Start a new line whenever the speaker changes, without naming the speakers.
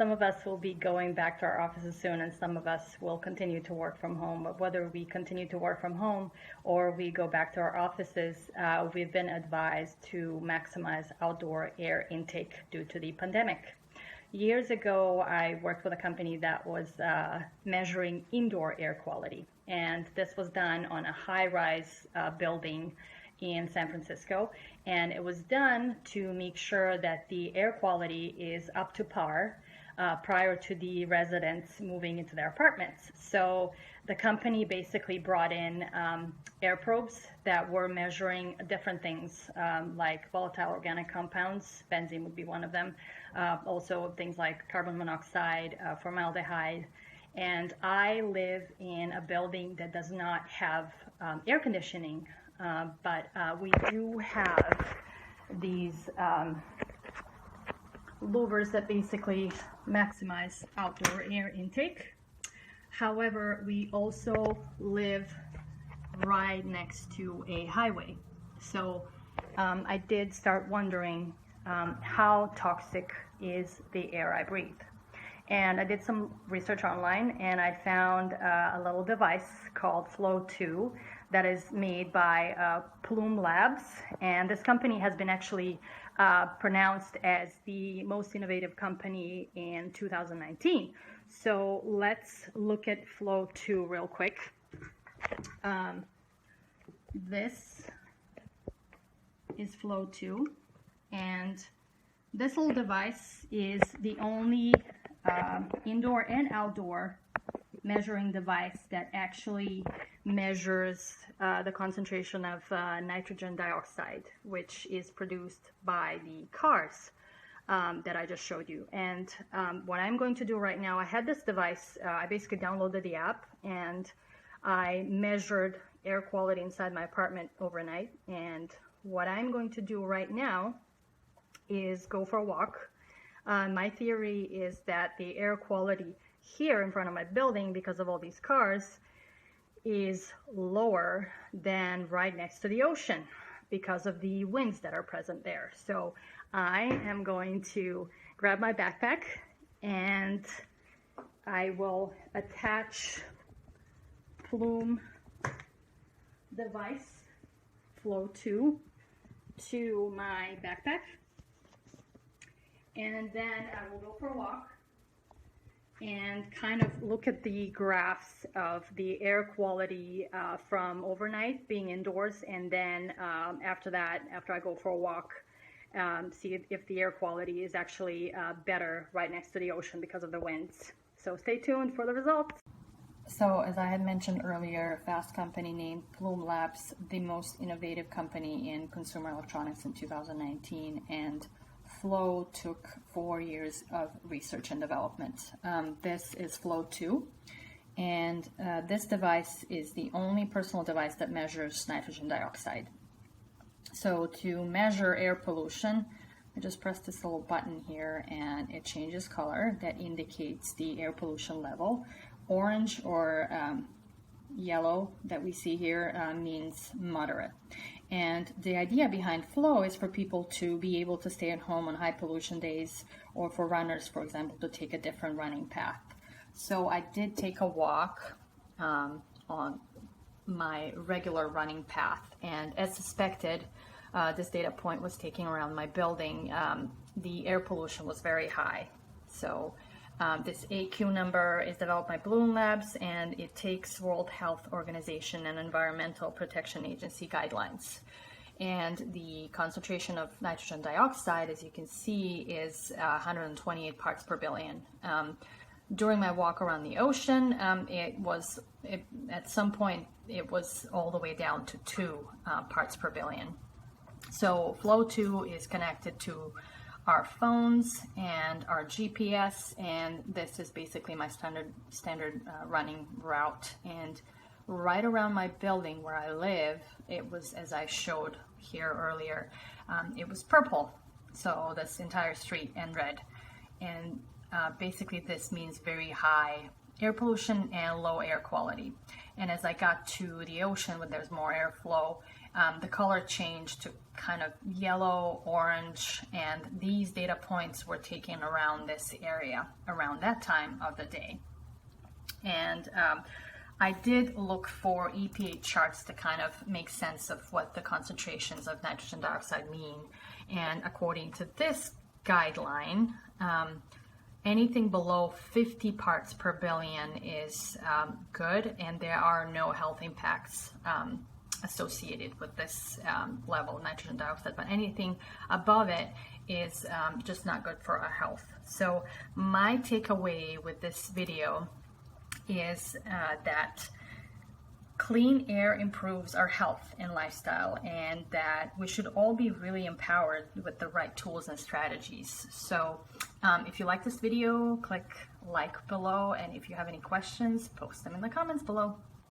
some of us will be going back to our offices soon, and some of us will continue to work from home. But whether we continue to work from home or we go back to our offices, we've been advised to maximize outdoor air intake due to the pandemic. Years ago, I worked with a company that was measuring indoor air quality, and this was done on a high-rise building in San Francisco, and it was done to make sure that the air quality is up to par prior to the residents moving into their apartments. So the company basically brought in air probes that were measuring different things like volatile organic compounds, benzene would be one of them, also things like carbon monoxide, formaldehyde. And I live in a building that does not have air conditioning, but we do have these louvers that basically maximize outdoor air intake. However, we also live right next to a highway. So I did start wondering how toxic is the air I breathe. And I did some research online, and I found a little device called Flow 2 that is made by Plume Labs, and this company has been actually pronounced as the most innovative company in 2019. So let's look at Flow 2 real quick. This is Flow 2, and this little device is the only indoor and outdoor measuring device that actually measures the concentration of nitrogen dioxide, which is produced by the cars that I just showed you. And what I'm going to do right now, I had this device, I basically downloaded the app, and I measured air quality inside my apartment overnight. And what I'm going to do right now is go for a walk. My theory is that the air quality here in front of my building, because of all these cars, is lower than right next to the ocean because of the winds that are present there. So I am going to grab my backpack, and I will attach Plume device Flow 2 to my backpack, and then I will go for a walk and kind of look at the graphs of the air quality from overnight being indoors, and then after that, after I go for a walk, see if the air quality is actually better right next to the ocean because of the winds. So stay tuned for the results. So as I had mentioned earlier, Fast Company named Plume Labs the most innovative company in consumer electronics in 2019, and Flow took 4 years of research and development. This is Flow 2, and this device is the only personal device that measures nitrogen dioxide. So to measure air pollution, I just press this little button here and it changes color. That indicates the air pollution level. Orange or yellow that we see here means moderate. And the idea behind Flow is for people to be able to stay at home on high pollution days, or for runners, for example, to take a different running path. So I did take a walk on my regular running path, and as suspected, this data point was taking around my building. The air pollution was very high. So this AQ number is developed by Plume Labs, and it takes World Health Organization and Environmental Protection Agency guidelines. And the concentration of nitrogen dioxide, as you can see, is 128 parts per billion. During my walk around the ocean, at some point it was all the way down to 2 parts per billion. So Flow 2 is connected to our phones and our GPS, and this is basically my standard running route. And right around my building where I live, it was, as I showed here earlier, it was purple, so this entire street, and red. And basically this means very high air pollution and low air quality. And as I got to the ocean, when there's more airflow, the color changed to kind of yellow, orange, and these data points were taken around this area around that time of the day. And I did look for EPA charts to kind of make sense of what the concentrations of nitrogen dioxide mean. And according to this guideline, anything below 50 parts per billion is good, and there are no health impacts associated with this level of nitrogen dioxide, but anything above it is just not good for our health. So my takeaway with this video is that clean air improves our health and lifestyle, and that we should all be really empowered with the right tools and strategies. So if you like this video, click like below, and if you have any questions, post them in the comments below.